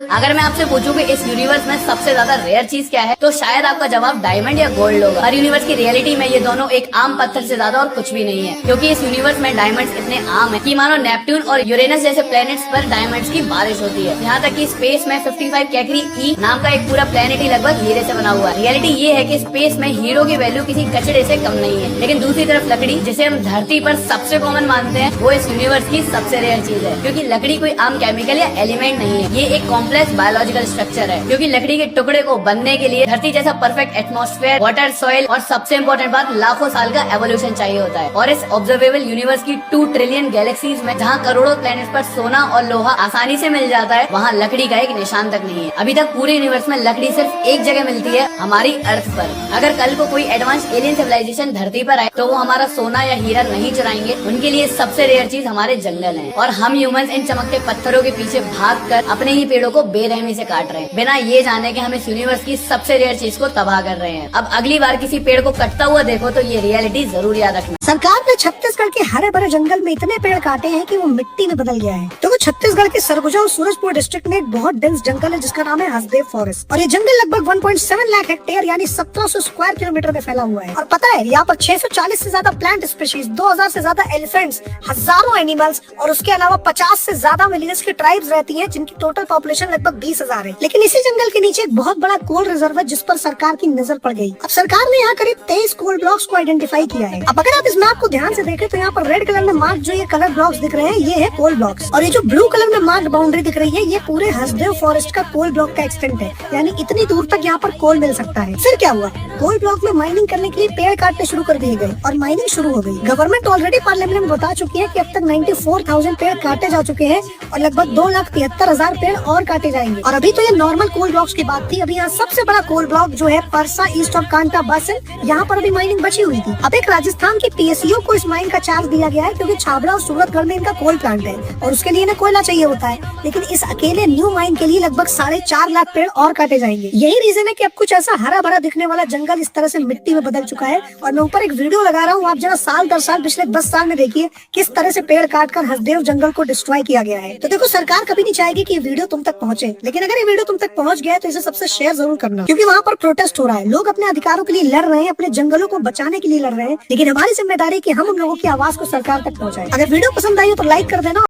अगर मैं आपसे पूछूं कि इस यूनिवर्स में सबसे ज्यादा रेयर चीज क्या है, तो शायद आपका जवाब डायमंड या गोल्ड होगा। हर यूनिवर्स की रियलिटी में ये दोनों एक आम पत्थर से ज्यादा और कुछ भी नहीं है, क्योंकि इस यूनिवर्स में डायमंड्स इतने आम है कि मानो नेपट्टून और यूरेनस जैसे प्लैनेट्स पर डायमंड्स की बारिश होती है। यहाँ तक कि स्पेस में 55 कैकरी ई नाम का एक पूरा प्लेनेट ही लगभग हीरे से बना हुआ है। रियलिटी ये है कि स्पेस में हीरो की वैल्यू किसी कचड़े से कम नहीं है। लेकिन दूसरी तरफ लकड़ी, जिसे हम धरती पर सबसे कॉमन मानते हैं, वो इस यूनिवर्स की सबसे रेयर चीज है, क्योंकि लकड़ी कोई आम केमिकल या एलिमेंट नहीं है। ये एक कॉम्प्लेक्स बायोलॉजिकल स्ट्रक्चर है, क्योंकि लकड़ी के टुकड़े को बनने के लिए धरती जैसा परफेक्ट एटमॉस्फेयर, वाटर, सॉइल और सबसे इम्पोर्टेंट बात लाखों साल का एवोल्यूशन चाहिए होता है। और इस ऑब्जर्वेबल यूनिवर्स की 2 ट्रिलियन गैलेक्सीज में जहाँ करोड़ों प्लैनेट्स पर सोना और लोहा आसानी से मिल जाता है, वहाँ लकड़ी का एक निशान तक नहीं है। अभी तक पूरे यूनिवर्स में लकड़ी सिर्फ एक जगह मिलती है, हमारी अर्थ पर। अगर कल को कोई एडवांस एलियन सिविलाइजेशन धरती पर आए तो वो हमारा सोना या हीरा नहीं चुराएंगे। उनके लिए सबसे रेयर चीज हमारे जंगल है, और हम ह्यूमंस इन चमकते पत्थरों के पीछे भागकर अपने ही पेड़ों को बेरहमी से काट रहे हैं, बिना ये जाने कि हम इस यूनिवर्स की सबसे रेयर चीज को तबाह कर रहे हैं। अब अगली बार किसी पेड़ को कटता हुआ देखो तो ये रियलिटी जरूर याद रखना। सरकार ने छत्तीसगढ़ के हरे भरे जंगल में इतने पेड़ काटे हैं कि वो मिट्टी में बदल गया है। तो वो छत्तीसगढ़ के सरगुजा और सूरजपुर डिस्ट्रिक्ट में एक बहुत डेंस जंगल है जिसका नाम है हसदेव फॉरेस्ट, और ये जंगल लगभग 1.7 लाख हेक्टेयर यानी 1700 स्क्वायर किलोमीटर में फैला हुआ है। और पता है, यहाँ पर 640 से ज्यादा प्लांट स्पीशीज, 2000 से ज्यादा एलिफेंट्स, हजारों एनिमल्स और उसके अलावा 50 से ज्यादा विलेजेस की ट्राइब्स रहती है, जिनकी टोटल पॉपुलेशन लगभग 20,000 है। लेकिन इसी जंगल के नीचे एक बहुत बड़ा कोल रिजर्व है जिस पर सरकार की नजर पड़ गई। अब सरकार ने यहाँ करीब 23 कोल ब्लॉक्स को आइडेंटिफाई किया है। अब अगर आप इस मैप को ध्यान से देखें तो यहाँ पर रेड कलर में मार्क जो ये कलर ब्लॉक्स दिख रहे हैं, ये है कोल ब्लॉक्स, और ये जो ब्लू कलर में मार्क बाउंड्री दिख रही है, ये पूरे हसदेव फॉरेस्ट का कोल ब्लॉक का एक्सटेंट है, यानी इतनी दूर तक यहाँ पर कोल मिल सकता है। फिर क्या हुआ, कोल ब्लॉक में माइनिंग करने के लिए पेड़ काटने शुरू कर दिए गए और माइनिंग शुरू हो गई। गवर्नमेंट ऑलरेडी पार्लियामेंट में बता चुकी है कि अब तक 94,000 पेड़ काटे जा चुके हैं और लगभग 2,73,000 पेड़ और काटे जाएंगे। और अभी तो ये नॉर्मल कोल ब्लॉक्स की बात थी, अभी यहाँ सबसे बड़ा कोल ब्लॉक जो है परसा ईस्ट और कांटा बासिन, यहाँ पर अभी माइनिंग बची हुई थी। अब एक राजस्थान की पीएसयू को इस माइन का चार्ज दिया गया है, क्योंकि छाबड़ा और सूरतगढ़ में इनका कोल प्लांट है और उसके लिए इन्हें कोयला चाहिए होता है। लेकिन इस अकेले न्यू माइन के लिए लगभग 4.5 लाख पेड़ और काटे जाएंगे। यही रीजन है कि अब कुछ ऐसा हरा भरा दिखने वाला जंगल इस तरह से मिट्टी में बदल चुका है। और मैं ऊपर एक वीडियो लगा रहा हूँ, आप जरा साल दर साल पिछले 10 साल में देखिए किस तरह से पेड़ काटकर हसदेव जंगल को डिस्ट्रॉय किया गया है। तो देखो, सरकार कभी नहीं चाहेगी कि ये वीडियो तुम तक पहुंचे, लेकिन अगर ये वीडियो तुम तक पहुंच गया है तो इसे सबसे शेयर जरूर करना, क्योंकि वहाँ पर प्रोटेस्ट हो रहा है, लोग अपने अधिकारों के लिए लड़ रहे हैं, अपने जंगलों को बचाने के लिए लड़ रहे हैं। लेकिन हमारी जिम्मेदारी कि हम उन लोगों की आवाज को सरकार तक पहुँचाए। अगर वीडियो पसंद आई हो तो लाइक कर देना।